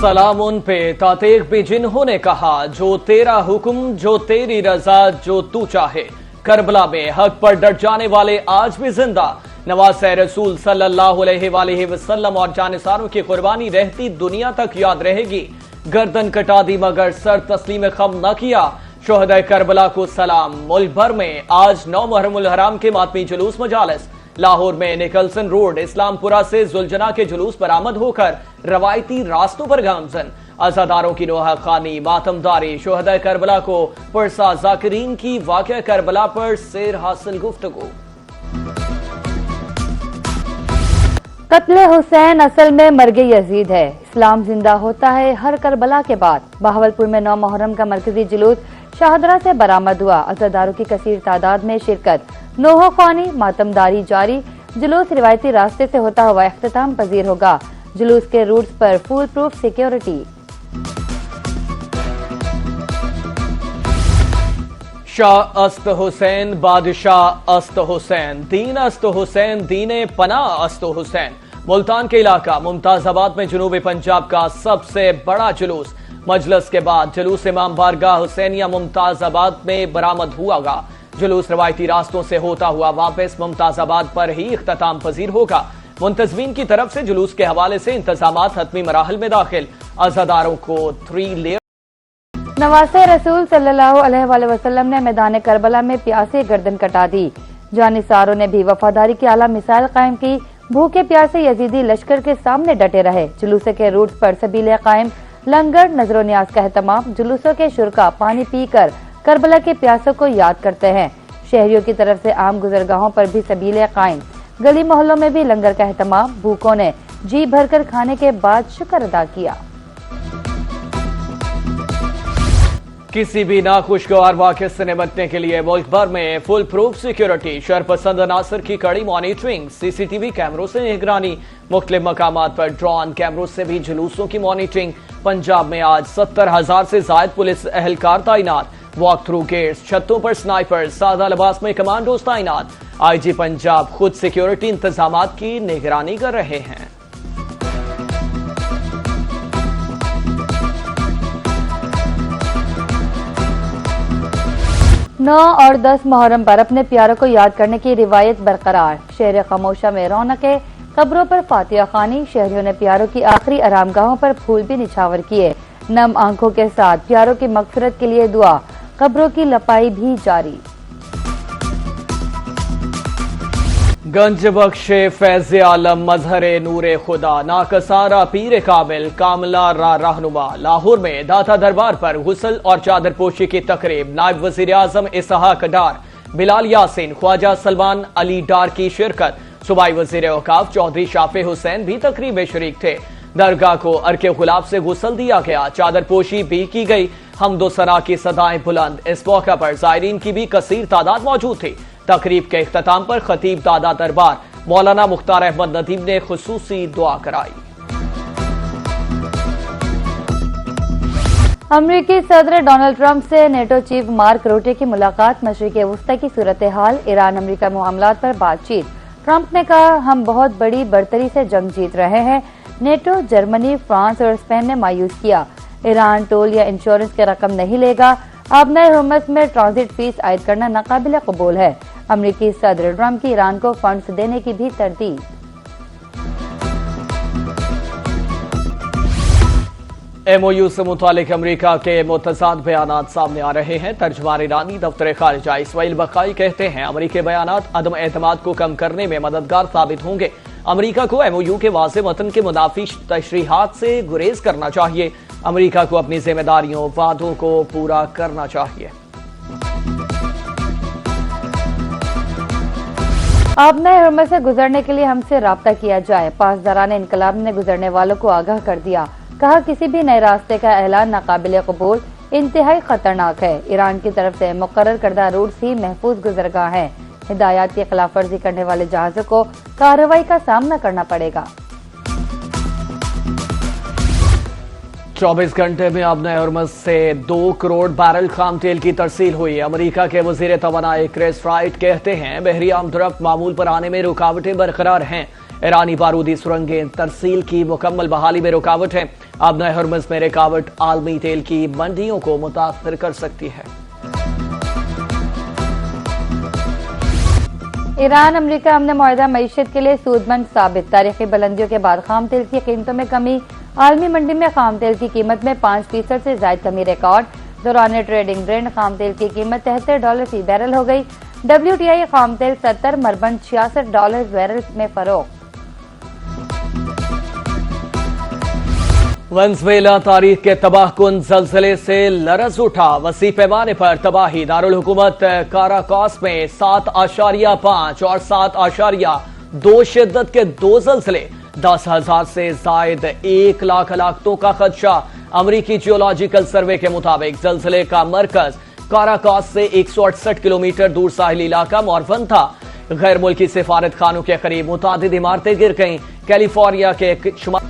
सलाम उन पे तातेक भी जिन्होंने कहा, जो तेरा हुक्म, जो तेरी रजा, जो तू चाहे। करबला में हक पर डट जाने वाले आज भी जिंदा। नवासे रसूल सल्लल्लाहु अलैहि वसल्लम और जानिसारों की कुर्बानी रहती दुनिया तक याद रहेगी। गर्दन कटा दी मगर सर तस्लीम खम न किया। शोहदा करबला को सलाम। मुल्क भर में आज 9 मुहर्रमुल हराम के मातमी जुलूस मजालिस। लाहौर में निकलसन रोड इस्लामपुरा से जुलजना के जुलूस बरामद होकर रवायती रास्तों पर गामजन। अज़ादारों की नोहा खानी, मातमदारी, शोहदा करबला को पुरसा जाकिरीन की वाक़या करबला पर सेर हासिल गुफ्तगू। कत्ले हुसैन असल में मरगे यजीद है। इस्लाम जिंदा होता है हर करबला के बाद। बहावलपुर में 9 मुहर्रम का मरकजी जुलूस शाहदरा से बरामद हुआ। अज़ादारों की कसीर तादाद में शिरकत। नोहा ख्वानी, मातमदारी जारी। जुलूस रिवायती रास्ते से होता हुआ इख्तिताम पजीर होगा। जुलूस के रूट्स पर फुल प्रूफ सिक्योरिटी। शाह अस्त हुसैन, बादशाह अस्त हुसैन, दीन अस्त हुसैन, दीने पना अस्त हुसैन। मुल्तान के इलाका मुमताजाबाद में जनूबी पंजाब का सबसे बड़ा जुलूस। मजलस के बाद जुलूस इमाम बारगाह हुसैनिया मुमताजाबाद में बरामद हुआ। जुलूस रवायती रास्तों से होता हुआ वापस मुमताजाबाद पर ही इख्तिताम पजीर होगा। मुंतजमीन की तरफ से जुलूस के हवाले से इंतजामात हतमी मराहल में दाखिल। अज़ादारों को 3 लेयर। नवासे रसूल सल्लल्लाहु अलैहि वसल्लम ने मैदान करबला में प्यासे गर्दन कटा दी। जानिसारों ने भी वफादारी की आला मिसाल कायम की। भूखे प्यासे यजीदी लश्कर के सामने डटे रहे। जुलूस के रूट्स पर सबीले कायम, लंगर, नजरो न्याज का एहतमाम। जुलूसों के शुरका पानी पीकर करबला के प्यासों को याद करते हैं। शहरियों की तरफ से आम गुजरगाहों पर भी सबीले कायम। गली मोहल्लों में भी लंगर का एहतमाम। भूखों ने जी भरकर खाने के बाद शुक्र अदा किया। किसी भी नाखुशगवार वाक़े से निपटने के लिए मुल्क भर में फुल प्रूफ सिक्योरिटी। शरपसंद अनासर की कड़ी मॉनिटरिंग। सीसीटीवी कैमरों से निगरानी। मुख्तलिफ मकामात पर ड्रोन कैमरों से भी जुलूसों की मॉनिटरिंग। पंजाब में आज 70,000 से जायद पुलिस एहलकार तैनात। वॉक थ्रू गेट्स, छतों पर स्नाइपर, सादा लिबास में कमांडोज तैनात। आईजी पंजाब खुद सिक्योरिटी इंतजामात की निगरानी कर रहे हैं। 9 और 10 मुहर्रम पर अपने प्यारों को याद करने की रिवायत बरकरार। शहर खामोशा में रौनकें, कब्रों पर फातिहा खानी। शहरियों ने प्यारों की आखिरी आरामगाहों पर फूल भी निछावर किए। नम आंखों के साथ प्यारों की मगफिरत के लिए दुआ। कब्रों की लपाई भी जारी। गंज बख्शे फैज़ आलम, मजहरे नूरे खुदा, नाकसारा पीर कामिल, कामला रहनुमा। लाहौर में दाता दरबार पर गुस्ल और चादर पोशी की तकरीब। नायब वज़ीर आज़म इसहाक डार, बिलाल यासीन, ख्वाजा सलमान अली डार की शिरकत। सूबाई वज़ीर औकाफ चौधरी शाफे हुसैन भी तकरीब में शरीक थे। दरगाह को अर्के गुलाब से गुस्ल दिया गया। चादर पोशी भी की गई। हमदो सना की सदाएं बुलंद। इस मौका पर ज़ायरीन की भी कसीर तादाद मौजूद थी। तकरीब के इख्तिताम पर खतीब दादा दरबार मौलाना मुख्तार अहमद नदीम ने खुसूसी दुआ कराई। अमरीकी सदर डोनाल्ड ट्रंप से नेटो चीफ मार्क रूटे की मुलाकात। मशरिक़ वुस्ता की सूरत हाल, ईरान अमरीका मामलात पर बातचीत। ट्रंप ने कहा, हम बहुत बड़ी बढ़तरी से जंग जीत रहे हैं। नेटो, जर्मनी, फ्रांस और स्पेन ने मायूस किया। ईरान टोल या इंश्योरेंस की रकम नहीं लेगा। आबनाए हुर्मस में ट्रांजिट फीस आयद करना नाकाबिल कबूल है। अमरीकी सदर ट्रंप की ईरान को फंड्स देने की भी तरदीद। MOU से मुतालिक अमरीका के मुतज़ाद बयानात सामने आ रहे हैं। तर्जुमान ईरानी दफ्तर खारिजा इस्माइल बकाई कहते हैं, अमरीकी बयानात अदम एतमाद को कम करने में मददगार साबित होंगे। अमरीका को MOU के वाज़े मतन के मुनाफी तशरीहात से गुरेज करना चाहिए। अमरीका को अपनी जिम्मेदारियों, वादों को पूरा करना चाहिए। आबनाए हुर्मस से गुजरने के लिए हमसे राब्ता किया जाए। पासदारान इनकलाब ने गुजरने वालों को आगाह कर दिया। कहा, किसी भी नए रास्ते का ऐलान नाकाबिल कबूल, इंतहाई खतरनाक है। ईरान की तरफ से मुकर्रर करदा रूट्स ही महफूज गुजरगाह है। हिदायत की खिलाफ वर्जी करने वाले जहाजों को कार्रवाई का सामना करना पड़ेगा। 24 घंटे में आबनाए हुर्मस से 2 करोड़ बैरल खाम तेल की तरसील हुई। अमरीका के वजीर तवानाई क्रिस राइट कहते हैं, बहरी आमदरफ्त मामूल पर आने में रुकावटें बरकरार हैं। ईरानी बारूदी सुरंगें तरसील की मुकम्मल बहाली में रुकावट है। अब नए हरमुज़ में रुकावट आलमी तेल की मंडियों को मुतासर कर सकती है। ईरान अमेरिका अमन मुआहदा मईशत के लिए सूदमंद साबित। तारीखी बुलंदियों के बाद खाम तेल की कीमतों में कमी। आलमी मंडी में खाम तेल की कीमत में 5% से ज्यादा कमी रिकॉर्ड। दौरान ट्रेडिंग ब्रेंड खाम तेल की कीमत $73 फी बैरल हो गई। WTI खाम तेल 70 मरबन $66 बैरल में फरोख्त। वेनेज़ुएला तारीख के तबाहकुन जल्जले से लरज उठा। वसी पैमाने पर तबाही। दारुल हुकूमत काराकास में 7.5 और 7.2 शिद्दत के 2 जल्जले। 10,000 से जायद 1 लाख हलाकतों का खदशा। अमरीकी जियोलॉजिकल सर्वे के मुताबिक जल्जले का मरकज काराकास से 168 किलोमीटर दूर साहिली इलाका मॉर्फन था। गैर मुल्की सिफारत खानों के करीब मुतादिद इमारतें गिर गईं। कैलिफोर्निया के शुमार